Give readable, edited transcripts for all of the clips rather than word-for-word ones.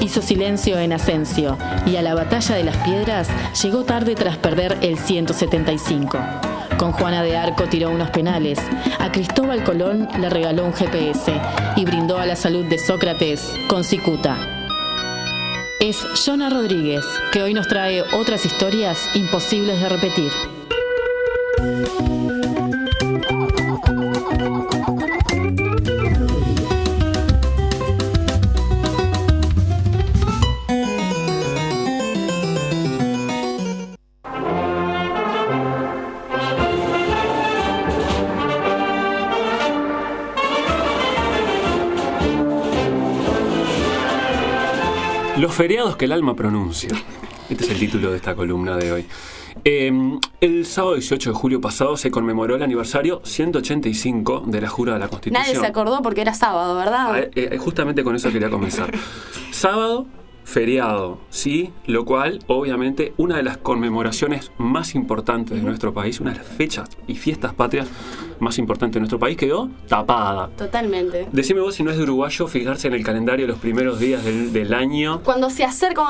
hizo silencio en Asensio y a la Batalla de las Piedras llegó tarde tras perder el 175. Con Juana de Arco tiró unos penales, a Cristóbal Colón le regaló un GPS y brindó a la salud de Sócrates con cicuta. Es Jona Rodríguez, que hoy nos trae otras historias imposibles de repetir. Los feriados que el alma pronuncia. Este es el título de esta columna de hoy. El sábado 18 de julio pasado se conmemoró el aniversario 185 de la Jura de la Constitución. Nadie se acordó porque era sábado, ¿verdad? Justamente con eso quería comenzar. Sábado, feriado, ¿sí? Lo cual, obviamente, una de las conmemoraciones más importantes de nuestro país, una de las fechas y fiestas patrias más importantes de nuestro país, quedó tapada. Totalmente. Decime vos, si no es de uruguayo, fijarse en el calendario los primeros días del año. Cuando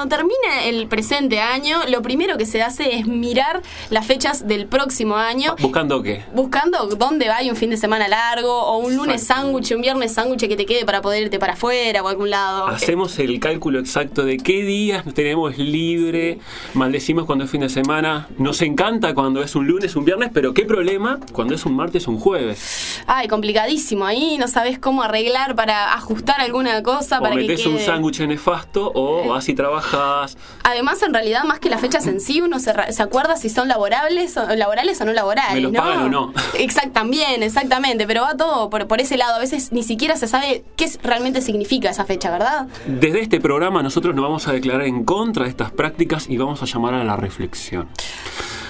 termina el presente año, lo primero que se hace es mirar las fechas del próximo año. ¿Buscando qué? Buscando dónde va un fin de semana largo, o un lunes sándwich, un viernes sándwich que te quede para poder irte para afuera o a algún lado. Hacemos el cálculo exacto de qué días tenemos libre, maldecimos cuando es fin de semana, nos encanta cuando es un lunes, un viernes, pero qué problema cuando es un martes, un jueves. Ay, complicadísimo. Ahí no sabes cómo arreglar para ajustar alguna cosa. O para metés que quede un sándwich nefasto o vas y trabajás. Además, en realidad, más que las fechas en sí, uno se acuerda si son laborales o no laborales. ¿Me los pagan o no? Exactamente. Pero va todo por ese lado. A veces ni siquiera se sabe qué realmente significa esa fecha, ¿verdad? Desde este programa nosotros nos vamos a declarar en contra de estas prácticas y vamos a llamar a la reflexión.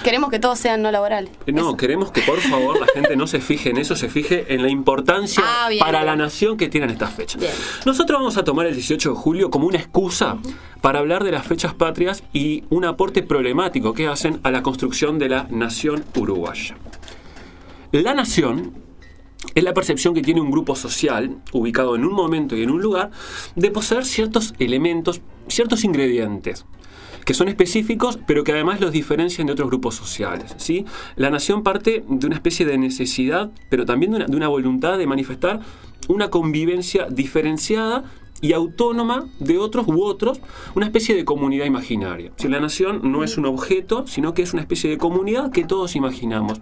Queremos que todos sean no laborales. No, queremos que por favor la gente no se fije en eso, se fije en la importancia para la nación que tienen estas fechas. Bien. Nosotros vamos a tomar el 18 de julio como una excusa para hablar de las fechas patrias y un aporte problemático que hacen a la construcción de la nación uruguaya. La nación es la percepción que tiene un grupo social, ubicado en un momento y en un lugar, de poseer ciertos elementos, ciertos ingredientes, que son específicos, pero que además los diferencian de otros grupos sociales, ¿sí? La nación parte de una especie de necesidad, pero también de una voluntad de manifestar una convivencia diferenciada y autónoma de otros u otros, una especie de comunidad imaginaria. Si la nación no es un objeto, sino que es una especie de comunidad que todos imaginamos.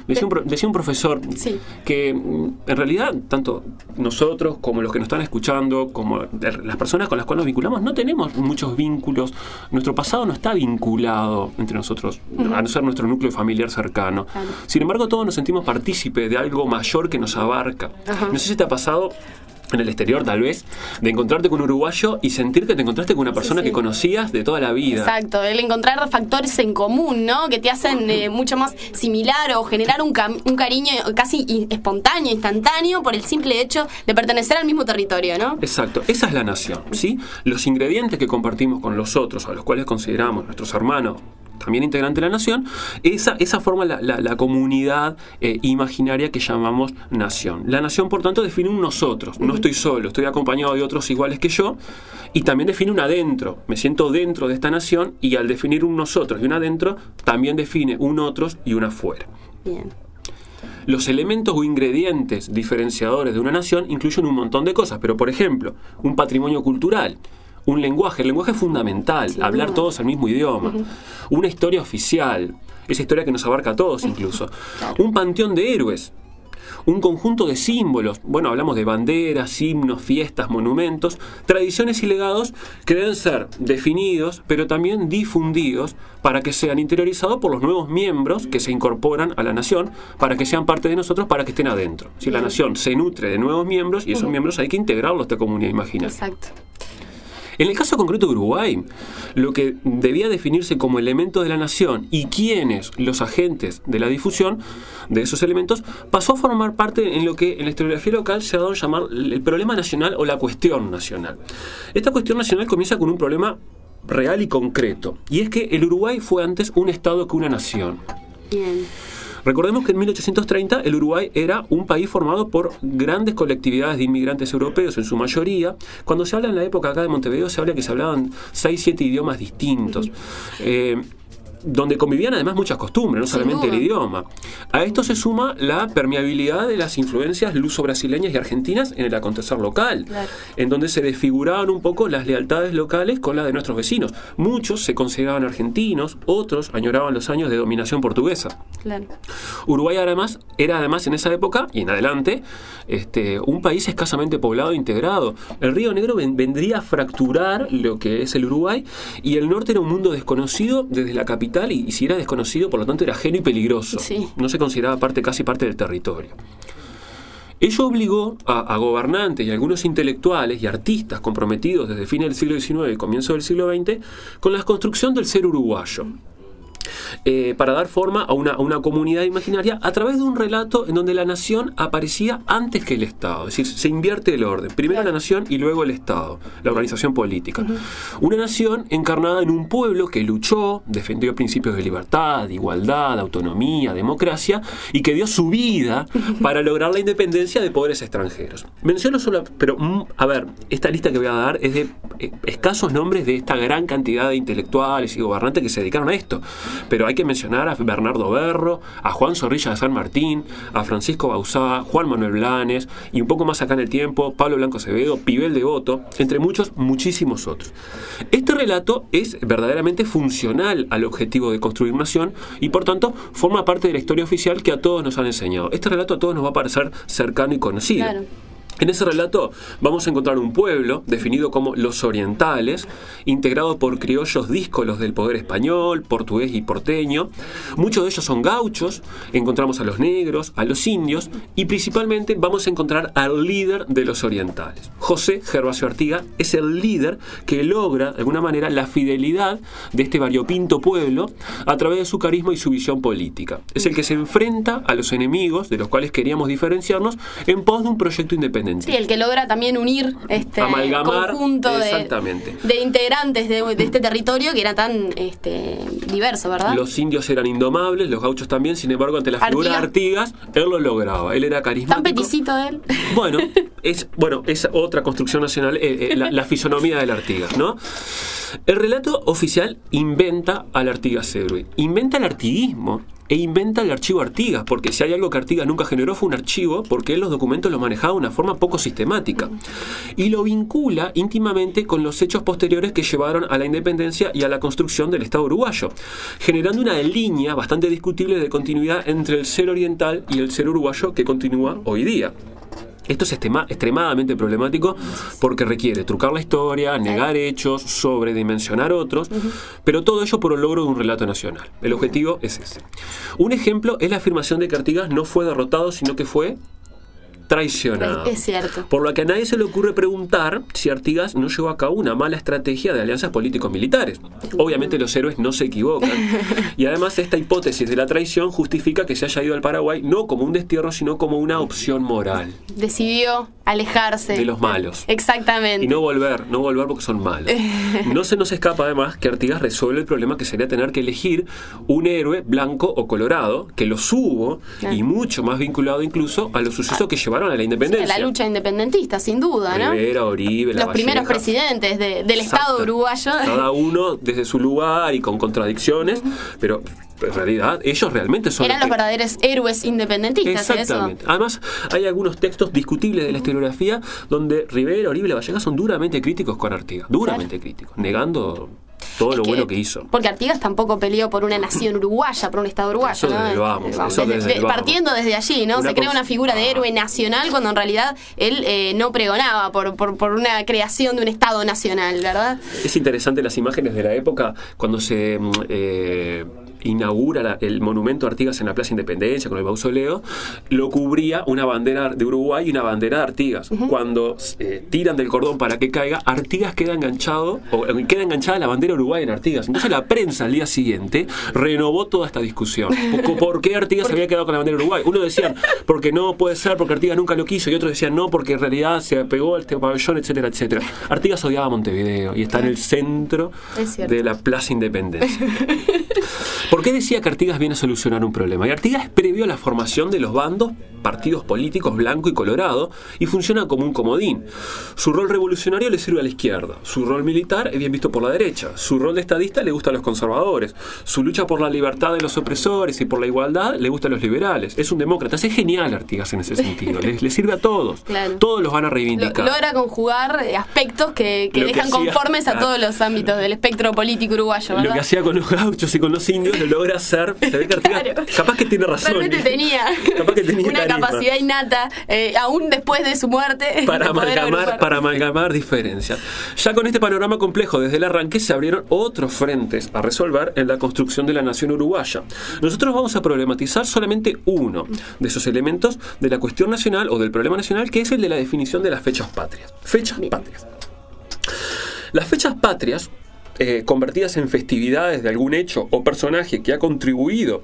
Decía un profesor que en realidad tanto nosotros como los que nos están escuchando, como las personas con las cuales nos vinculamos, no tenemos muchos vínculos. Nuestro pasado no está vinculado entre nosotros, a no ser nuestro núcleo familiar cercano. Claro. Sin embargo, todos nos sentimos partícipes de algo mayor que nos abarca. No sé si te ha pasado en el exterior, tal vez, de encontrarte con un uruguayo y sentir que te encontraste con una persona que conocías de toda la vida. Exacto, el encontrar factores en común, ¿no? Que te hacen mucho más similar o generar un cariño casi espontáneo, instantáneo, por el simple hecho de pertenecer al mismo territorio, ¿no? Exacto, esa es la nación, ¿sí? Los ingredientes que compartimos con los otros, a los cuales consideramos nuestros hermanos, también integrante de la nación, esa forma la comunidad imaginaria que llamamos nación. La nación, por tanto, define un nosotros. No estoy solo, estoy acompañado de otros iguales que yo, y también define un adentro. Me siento dentro de esta nación, y al definir un nosotros y un adentro, también define un otros y un afuera. Bien. Los elementos o ingredientes diferenciadores de una nación incluyen un montón de cosas, pero por ejemplo, un patrimonio cultural, un lenguaje, el lenguaje es fundamental, hablar todos el mismo idioma, una historia oficial, esa historia que nos abarca a todos incluso, un panteón de héroes, un conjunto de símbolos, bueno, hablamos de banderas, himnos, fiestas, monumentos, tradiciones y legados que deben ser definidos, pero también difundidos para que sean interiorizados por los nuevos miembros que se incorporan a la nación, para que sean parte de nosotros, para que estén adentro. Si la nación se nutre de nuevos miembros, y esos miembros hay que integrarlos a esta comunidad imaginaria. Exacto. En el caso concreto de Uruguay, lo que debía definirse como elemento de la nación y quiénes los agentes de la difusión de esos elementos pasó a formar parte en lo que en la historiografía local se ha dado a llamar el problema nacional o la cuestión nacional. Esta cuestión nacional comienza con un problema real y concreto, y es que el Uruguay fue antes un estado que una nación. Bien. Recordemos que en 1830 el Uruguay era un país formado por grandes colectividades de inmigrantes europeos, en su mayoría. Cuando se habla en la época acá de Montevideo, se habla que se hablaban 6-7 idiomas distintos. Donde convivían además muchas costumbres, no solamente el idioma. A esto se suma la permeabilidad de las influencias luso-brasileñas y argentinas en el acontecer local, en donde se desfiguraban un poco las lealtades locales con las de nuestros vecinos. Muchos se consideraban argentinos, otros añoraban los años de dominación portuguesa. Uruguay además era en esa época y en adelante un país escasamente poblado e integrado. El Río Negro vendría a fracturar lo que es el Uruguay, y el norte era un mundo desconocido desde la capital, y si era desconocido, por lo tanto era ajeno y peligroso. No se consideraba casi parte del territorio. Ello obligó a gobernantes y algunos intelectuales y artistas comprometidos desde fines del siglo XIX y comienzo del siglo XX con la construcción del ser uruguayo, para dar forma a una comunidad imaginaria a través de un relato en donde la nación aparecía antes que el Estado. Es decir, se invierte el orden. Primero la nación y luego el Estado, la organización política. Una nación encarnada en un pueblo que luchó, defendió principios de libertad, igualdad, autonomía, democracia, y que dio su vida para lograr la independencia de poderes extranjeros. Menciono solo, pero esta lista que voy a dar es de escasos nombres de esta gran cantidad de intelectuales y gobernantes que se dedicaron a esto. Pero hay que mencionar a Bernardo Berro, a Juan Zorrilla de San Martín, a Francisco Bauzá, Juan Manuel Blanes, y un poco más acá en el tiempo, Pablo Blanco Acevedo, Pibel Devoto, entre muchísimos otros. Este relato es verdaderamente funcional al objetivo de construir nación y, por tanto, forma parte de la historia oficial que a todos nos han enseñado. Este relato a todos nos va a parecer cercano y conocido. En ese relato vamos a encontrar un pueblo definido como los orientales, integrado por criollos díscolos del poder español, portugués y porteño. Muchos de ellos son gauchos, encontramos a los negros, a los indios, y principalmente vamos a encontrar al líder de los orientales. José Gervasio Artigas es el líder que logra, de alguna manera, la fidelidad de este variopinto pueblo a través de su carisma y su visión política. Es el que se enfrenta a los enemigos, de los cuales queríamos diferenciarnos, en pos de un proyecto independiente. Sí, el que logra también unir amalgamar, conjunto de integrantes de este territorio que era tan diverso, ¿verdad? Los indios eran indomables, los gauchos también, sin embargo, ante la figura de Artigas, él lo lograba. Él era carismático. ¿Tan peticito él? Bueno, es otra construcción nacional, la fisonomía del Artigas, ¿no? El relato oficial inventa al Artigas héroe, inventa el artiguismo e inventa el archivo Artigas, porque si hay algo que Artigas nunca generó fue un archivo, porque él los documentos los manejaba de una forma poco sistemática, y lo vincula íntimamente con los hechos posteriores que llevaron a la independencia y a la construcción del Estado uruguayo, generando una línea bastante discutible de continuidad entre el ser oriental y el ser uruguayo que continúa hoy día. Esto es extremadamente problemático porque requiere trucar la historia, negar hechos, sobredimensionar otros, pero todo ello por el logro de un relato nacional. El objetivo es ese. Un ejemplo es la afirmación de que Artigas no fue derrotado, sino que fue traicionado. Es cierto. Por lo que a nadie se le ocurre preguntar si Artigas no llevó a cabo una mala estrategia de alianzas políticos-militares. Obviamente los héroes no se equivocan. Y además esta hipótesis de la traición justifica que se haya ido al Paraguay no como un destierro, sino como una opción moral. Decidió alejarse de los malos. Exactamente. Y no volver porque son malos. No se nos escapa además que Artigas resuelve el problema que sería tener que elegir un héroe blanco o colorado, que los hubo, y mucho más vinculado incluso a los sucesos que llevaron a la independencia. Sí, a la lucha independentista, sin duda, ¿no? Rivera, Oribe, los primeros presidentes del Estado uruguayo. Cada uno desde su lugar y con contradicciones, pero en realidad ellos realmente son... Eran los verdaderos héroes independentistas. Exactamente. Además, hay algunos textos discutibles de la historiografía donde Rivera, Oribe y Lavalleja son duramente críticos con Artigas. Duramente críticos, negando todo lo bueno que hizo. Porque Artigas tampoco peleó por una nación uruguaya, por un Estado uruguayo, ¿no? Partiendo desde allí, ¿no? Se crea una figura de héroe nacional cuando en realidad él no pregonaba por una creación de un Estado nacional, ¿verdad? Es interesante las imágenes de la época cuando se inaugura el monumento a Artigas en la Plaza Independencia con el mausoleo, lo cubría una bandera de Uruguay y una bandera de Artigas. Cuando tiran del cordón para que caiga, Artigas queda enganchada la bandera Uruguay en Artigas. Entonces la prensa al día siguiente renovó toda esta discusión. ¿Por qué Artigas se había quedado con la bandera Uruguay? Uno decía, porque no puede ser, porque Artigas nunca lo quiso, y otros decían, no, porque en realidad se apegó a este pabellón, etcétera, etcétera. Artigas odiaba Montevideo y está en el centro de la Plaza Independencia. ¿Por qué decía que Artigas viene a solucionar un problema? Y Artigas previó la formación de los bandos, partidos políticos blanco y colorado, y funciona como un comodín. Su rol revolucionario le sirve a la izquierda, su rol militar es bien visto por la derecha, su rol de estadista le gusta a los conservadores, su lucha por la libertad de los opresores y por la igualdad le gusta a los liberales. Es un demócrata, es genial Artigas en ese sentido, le sirve a todos, claro. Todos los van a reivindicar. Logra conjugar aspectos que dejan conformes a todos los ámbitos del espectro político uruguayo, ¿verdad? Lo que hacía con los gauchos y con los indios lo logra hacer. Se ve que Artigas, claro. Capaz que tiene razón. Realmente tenía una capacidad innata, aún después de su muerte, para amalgamar diferencias. Ya con este panorama complejo desde el arranque se abrieron otros frentes a resolver en la construcción de la nación uruguaya. Nosotros vamos a problematizar solamente uno de esos elementos de la cuestión nacional o del problema nacional, que es el de la definición de las fechas patrias. Fechas patrias. Las fechas patrias, convertidas en festividades de algún hecho o personaje que ha contribuido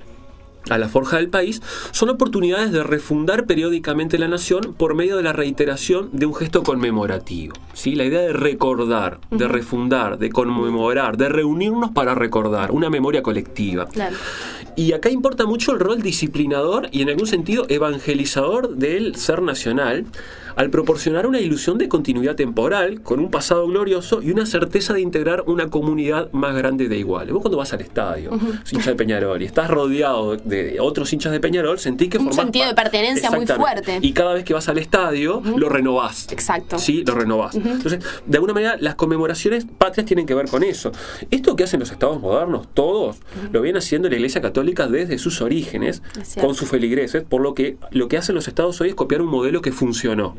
a la forja del país, son oportunidades de refundar periódicamente la nación por medio de la reiteración de un gesto conmemorativo. ¿Sí? La idea de recordar, de refundar, de conmemorar, de reunirnos para recordar, una memoria colectiva. Claro. Y acá importa mucho el rol disciplinador y en algún sentido evangelizador del ser nacional, al proporcionar una ilusión de continuidad temporal, con un pasado glorioso y una certeza de integrar una comunidad más grande de iguales. Vos cuando vas al estadio, hincha de Peñarol, y estás rodeado de otros hinchas de Peñarol, sentís que formás un sentido de pertenencia muy fuerte. Y cada vez que vas al estadio, lo renovás. Exacto. Sí, lo renovás. Entonces, de alguna manera, las conmemoraciones patrias tienen que ver con eso. Esto que hacen los estados modernos, todos, lo viene haciendo la Iglesia Católica desde sus orígenes, con sus feligreses, por lo que hacen los estados hoy es copiar un modelo que funcionó.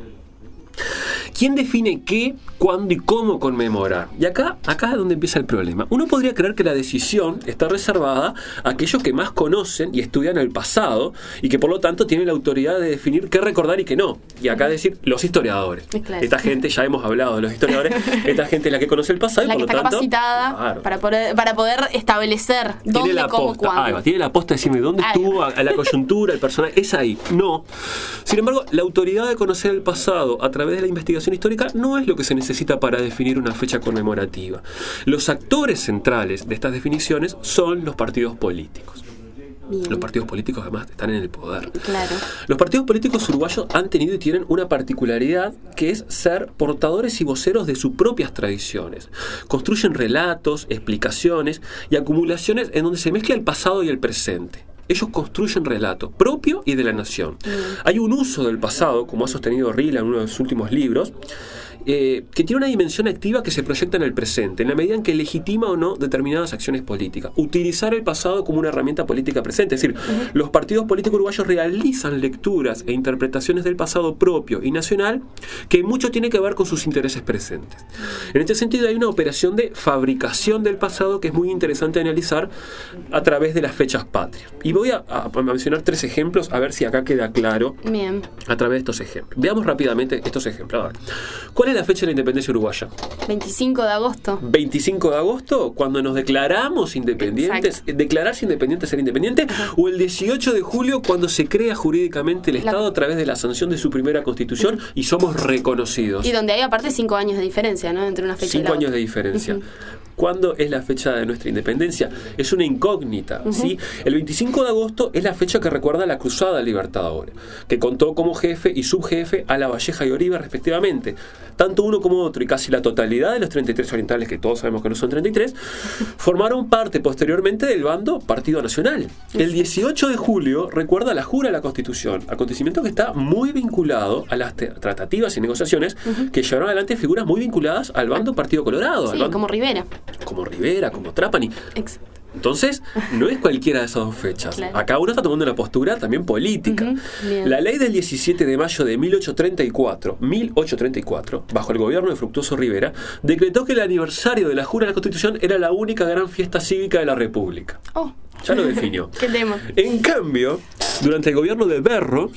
¿Quién define qué, cuándo y cómo conmemorar? Y acá es donde empieza el problema. Uno podría creer que la decisión está reservada a aquellos que más conocen y estudian el pasado y que por lo tanto tienen la autoridad de definir qué recordar y qué no. Y acá decir los historiadores. Claro. Esta gente, ya hemos hablado de los historiadores, esta gente es la que conoce el pasado la y por que lo está tanto, capacitada claro, para poder establecer dónde, cómo, cuándo. Tiene la posta de decirme dónde estuvo a la coyuntura, el personaje. Es ahí. No. Sin embargo, la autoridad de conocer el pasado a través de la investigación histórica no es lo que se necesita para definir una fecha conmemorativa. Los actores centrales de estas definiciones son los partidos políticos. Bien. Los partidos políticos además están en el poder. Claro. Los partidos políticos uruguayos han tenido y tienen una particularidad que es ser portadores y voceros de sus propias tradiciones. Construyen relatos, explicaciones y acumulaciones en donde se mezcla el pasado y el presente. Ellos construyen relato propio y de la nación. Hay un uso del pasado, como ha sostenido Rila en uno de sus últimos libros, que tiene una dimensión activa que se proyecta en el presente, en la medida en que legitima o no determinadas acciones políticas. Utilizar el pasado como una herramienta política presente. Es decir, los partidos políticos uruguayos realizan lecturas e interpretaciones del pasado propio y nacional que mucho tiene que ver con sus intereses presentes. En este sentido hay una operación de fabricación del pasado que es muy interesante analizar a través de las fechas patrias. Y voy a mencionar 3 ejemplos, a ver si acá queda claro. Bien. A través de estos ejemplos. Veamos rápidamente estos ejemplos. A ver, ¿cuál es la fecha de la independencia uruguaya? 25 de agosto. 25 de agosto, cuando nos declaramos independientes. Exacto. ¿Declararse independiente, ser independiente? O el 18 de julio, cuando se crea jurídicamente el Estado a través de la sanción de su primera constitución y somos reconocidos. Y donde hay aparte 5 años de diferencia, ¿no? Entre una fecha y la otra. 5 años de diferencia. ¿Cuándo es la fecha de nuestra independencia? Es una incógnita, ¿sí? El 25 de agosto es la fecha que recuerda a la Cruzada Libertadora, que contó como jefe y subjefe a Lavalleja y Oribe respectivamente. Tanto uno como otro y casi la totalidad de los 33 orientales, que todos sabemos que no son 33, formaron parte posteriormente del bando Partido Nacional. El 18 de julio recuerda la jura de la Constitución, acontecimiento que está muy vinculado a las tratativas y negociaciones que llevaron adelante figuras muy vinculadas al bando Partido Colorado. Sí, bando, como Rivera. Como Trapani. Entonces, no es cualquiera de esas dos fechas. Claro. Acá uno está tomando una postura también política. La ley del 17 de mayo de 1834, bajo el gobierno de Fructuoso Rivera, decretó que el aniversario de la jura de la Constitución era la única gran fiesta cívica de la República. Ya lo definió. ¿Qué tema? En cambio, durante el gobierno de Berro,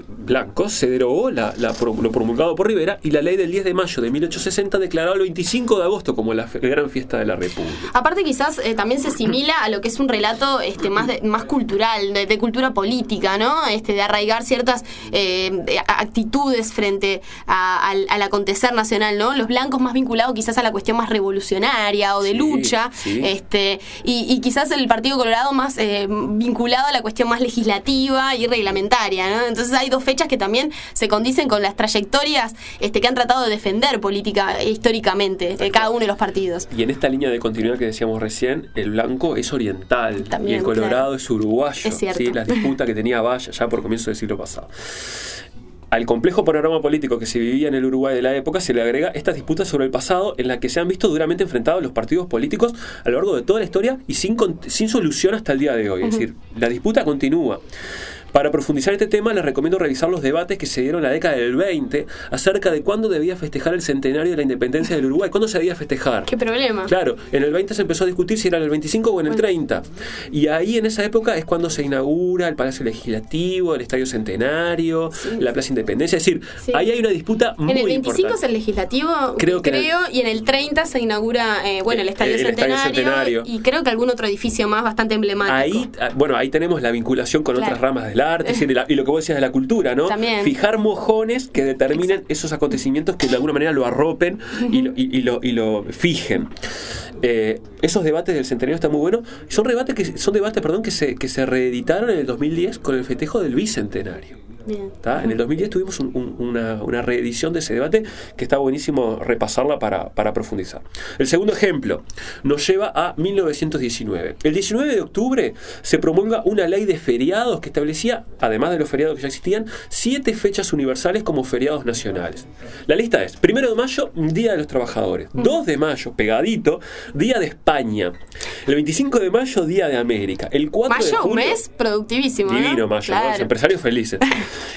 Blanco, se derogó lo promulgado por Rivera y la ley del 10 de mayo de 1860 declaró el 25 de agosto como la gran fiesta de la República. Aparte quizás también se asimila a lo que es un relato más cultural, de cultura política, ¿no? De arraigar ciertas actitudes frente al acontecer nacional, ¿no? Los blancos más vinculados quizás a la cuestión más revolucionaria o de lucha, sí. Y quizás el Partido Colorado lado más vinculado a la cuestión más legislativa y reglamentaria, ¿no? Entonces hay dos fechas que también se condicen con las trayectorias que han tratado de defender política históricamente cada uno de los partidos. Y en esta línea de continuidad que decíamos recién, el blanco es oriental también, y el colorado es uruguayo. Es cierto. ¿Sí? La disputa que tenía Valle ya por comienzo del siglo pasado. Al complejo panorama político que se vivía en el Uruguay de la época se le agrega estas disputas sobre el pasado en la que se han visto duramente enfrentados los partidos políticos a lo largo de toda la historia y sin solución hasta el día de hoy. Es decir, la disputa continúa. Para profundizar este tema, les recomiendo revisar los debates que se dieron en la década del 20 acerca de cuándo debía festejar el centenario de la independencia del Uruguay. ¿Cuándo se debía festejar? ¿Qué problema? Claro, en el 20 se empezó a discutir si era en el 25 o en el 30. Y ahí, en esa época, es cuando se inaugura el Palacio Legislativo, el Estadio Centenario, la Plaza Independencia. Es decir, ahí hay una disputa muy importante. En el 25 es el Legislativo, creo, y en el 30 se inaugura el Estadio Centenario. Y creo que algún otro edificio más bastante emblemático. Ahí tenemos la vinculación con otras ramas del arte, es decir, y lo que vos decías de la cultura, ¿no? También. Fijar mojones que determinen esos acontecimientos que de alguna manera lo arropen y lo fijen. Esos debates del centenario están muy buenos. Son debates que se reeditaron en el 2010 con el festejo del bicentenario. En el 2010 tuvimos una reedición de ese debate que está buenísimo repasarla para profundizar. El segundo ejemplo nos lleva a 1919. El 19 de octubre se promulga una ley de feriados que establecía, además de los feriados que ya existían, 7 fechas universales como feriados nacionales. La lista es: 1 de mayo, Día de los Trabajadores; 2 de mayo, pegadito, Día de España; el 25 de mayo, Día de América; el 4 de julio, un mes productivísimo, divino, ¿no? mayo, Claro. ¿no? Los empresarios felices.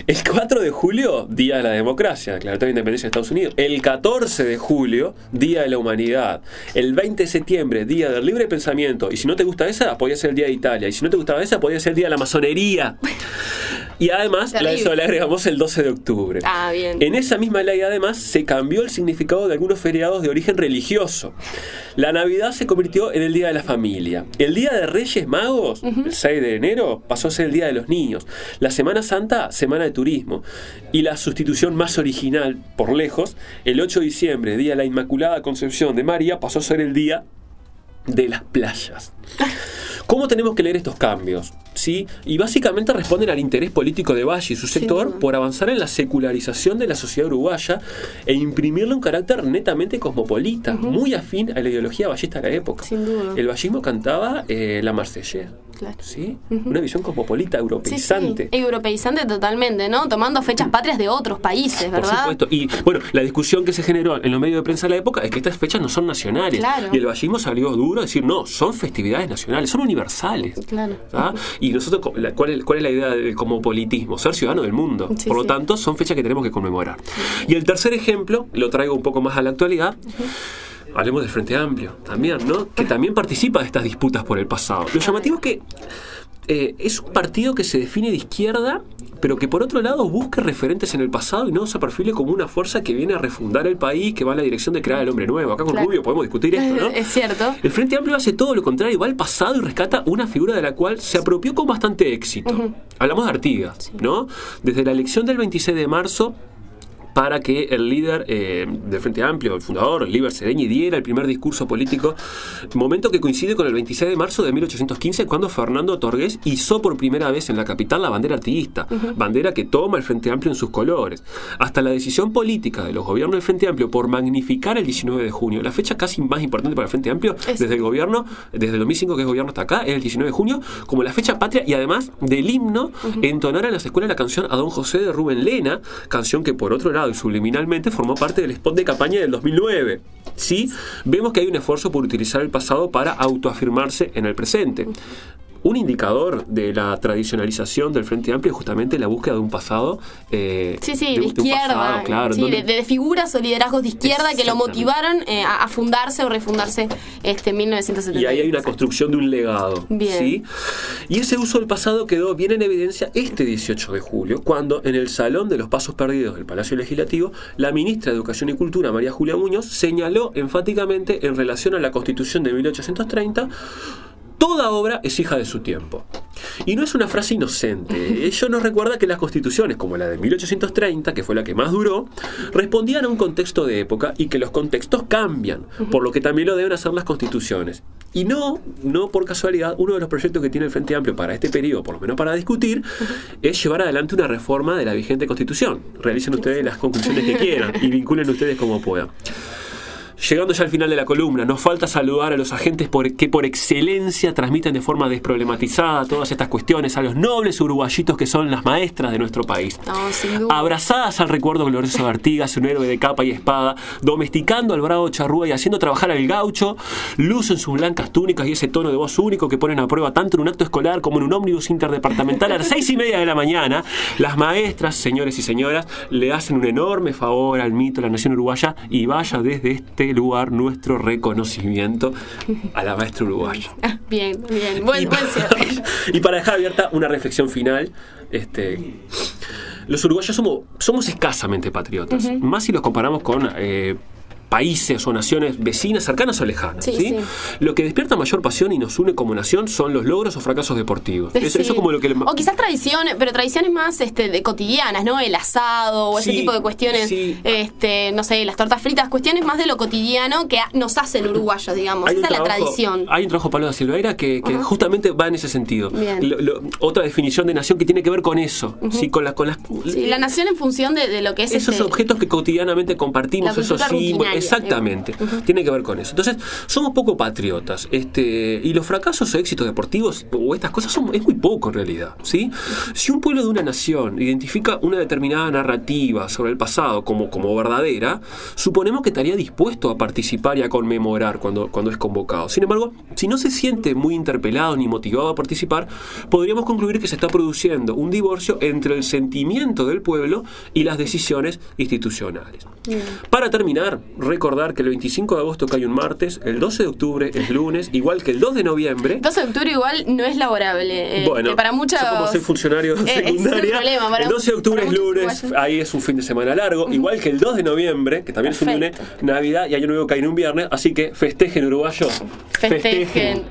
El 4 de julio, Día de la Democracia, Declaratoria de Independencia de Estados Unidos. El 14 de julio, Día de la Humanidad. El 20 de septiembre, Día del Libre Pensamiento. Y si no te gusta esa, podía ser el Día de Italia. Y si no te gustaba esa, podía ser el Día de la Masonería. Y además, a eso le agregamos el 12 de octubre. Bien. En esa misma ley, además, se cambió el significado de algunos feriados de origen religioso. La Navidad se convirtió en el Día de la Familia. El Día de Reyes Magos, el 6 de enero, pasó a ser el Día de los Niños. La Semana Santa, Semana de Turismo. Y la sustitución más original, por lejos, el 8 de diciembre, Día de la Inmaculada Concepción de María, pasó a ser el Día de las Playas. ¿Cómo tenemos que leer estos cambios? ¿Sí? Y básicamente responden al interés político de Valle y su sector por avanzar en la secularización de la sociedad uruguaya e imprimirle un carácter netamente cosmopolita, muy afín a la ideología vallista de la época. Sin duda. El vallismo cantaba la Marsellesa. Claro. ¿Sí? Una visión cosmopolita, europeizante. Sí. Europeizante totalmente, ¿no? Tomando fechas patrias de otros países, ¿verdad? Por supuesto. Y bueno, la discusión que se generó en los medios de prensa de la época es que estas fechas no son nacionales. Claro. Y el vallismo salió duro a decir, no, son festividades nacionales, son universales. Claro. Y nosotros, ¿cuál es la idea del cosmopolitismo? Ser ciudadano del mundo. Por lo tanto, son fechas que tenemos que conmemorar. Y el tercer ejemplo, lo traigo un poco más a la actualidad. Hablemos del Frente Amplio también, ¿no? Que también participa de estas disputas por el pasado. Lo llamativo es que es un partido que se define de izquierda, pero que por otro lado busca referentes en el pasado y no se perfile como una fuerza que viene a refundar el país, que va en la dirección de crear el hombre nuevo. Acá con Rubio podemos discutir esto, ¿no? Es cierto. El Frente Amplio hace todo lo contrario, va al pasado y rescata una figura de la cual se apropió con bastante éxito. Hablamos de Artigas, ¿no? Desde la elección del 26 de marzo, para que el líder del Frente Amplio, el fundador, Líber Sedeñi, diera el primer discurso político, momento que coincide con el 26 de marzo de 1815, cuando Fernando Torgués izó por primera vez en la capital la bandera artiguista, bandera que toma el Frente Amplio en sus colores. Hasta la decisión política de los gobiernos del Frente Amplio por magnificar el 19 de junio, la fecha casi más importante para el Frente Amplio, desde el gobierno, desde el 2005 que es gobierno hasta acá, es el 19 de junio, como la fecha patria, y además del himno, entonar en las escuelas la canción A Don José de Rubén Lena, canción que por otro lado y subliminalmente formó parte del spot de campaña del 2009. ¿Sí? Vemos que hay un esfuerzo por utilizar el pasado para autoafirmarse en el presente. Un indicador de la tradicionalización del Frente Amplio es justamente la búsqueda de un pasado de izquierda, pasado, claro, de figuras o liderazgos de izquierda que lo motivaron a fundarse o refundarse en 1970. Y ahí hay una construcción de un legado. Bien. ¿Sí? Y ese uso del pasado quedó bien en evidencia este 18 de julio, cuando en el Salón de los Pasos Perdidos del Palacio Legislativo, la ministra de Educación y Cultura, María Julia Muñoz, señaló enfáticamente en relación a la Constitución de 1830: toda obra es hija de su tiempo. Y no es una frase inocente. Ello nos recuerda que las constituciones, como la de 1830, que fue la que más duró, respondían a un contexto de época y que los contextos cambian, por lo que también lo deben hacer las constituciones. Y no por casualidad, uno de los proyectos que tiene el Frente Amplio para este periodo, por lo menos para discutir, es llevar adelante una reforma de la vigente Constitución. Realicen ustedes las conclusiones que quieran y vinculen ustedes como puedan. Llegando ya al final de la columna, nos falta saludar a los agentes que por excelencia transmiten de forma desproblematizada todas estas cuestiones, a los nobles uruguayitos que son las maestras de nuestro país. Abrazadas al recuerdo glorioso de Artigas, un héroe de capa y espada, domesticando al bravo charrúa y haciendo trabajar al gaucho, lucen sus blancas túnicas y ese tono de voz único que ponen a prueba tanto en un acto escolar como en un ómnibus interdepartamental a las 6:30 de la mañana. Las maestras, señores y señoras, le hacen un enorme favor al mito de la nación uruguaya y vaya desde este lugar nuestro reconocimiento a la maestra uruguaya. Bien, buen cierre. Y para dejar abierta una reflexión final, los uruguayos somos escasamente patriotas, más si los comparamos con países o naciones vecinas, cercanas o lejanas. ¿Sí? Lo que despierta mayor pasión y nos une como nación son los logros o fracasos deportivos. Eso como lo que o quizás tradiciones, pero tradiciones más de cotidianas, ¿no? El asado o ese tipo de cuestiones, no sé, las tortas fritas, cuestiones más de lo cotidiano que nos hacen uruguayos, digamos. Esa es la tradición. Hay un trabajo, Pablo da Silveira, que justamente va en ese sentido. Otra definición de nación que tiene que ver con eso. ¿Sí? Con las la nación en función de lo que es esos objetos que cotidianamente compartimos, esos símbolos. Exactamente, tiene que ver con eso. Entonces, somos poco patriotas, y los fracasos o éxitos deportivos o estas cosas es muy poco en realidad, ¿sí? Si un pueblo de una nación identifica una determinada narrativa sobre el pasado como verdadera, suponemos que estaría dispuesto a participar y a conmemorar cuando es convocado. Sin embargo, si no se siente muy interpelado ni motivado a participar, podríamos concluir que se está produciendo un divorcio entre el sentimiento del pueblo y las decisiones institucionales. Para terminar, recordar que el 25 de agosto cae un martes, el 12 de octubre es lunes, igual que el 2 de noviembre. 12 de octubre igual no es laborable. Bueno, para muchos, yo como soy funcionario secundaria, el 12 de octubre es lunes, ahí es un fin de semana largo, igual que el 2 de noviembre, que también es un lunes, Navidad y Año Nuevo cae en un viernes, así que festejen, uruguayos. Festejen.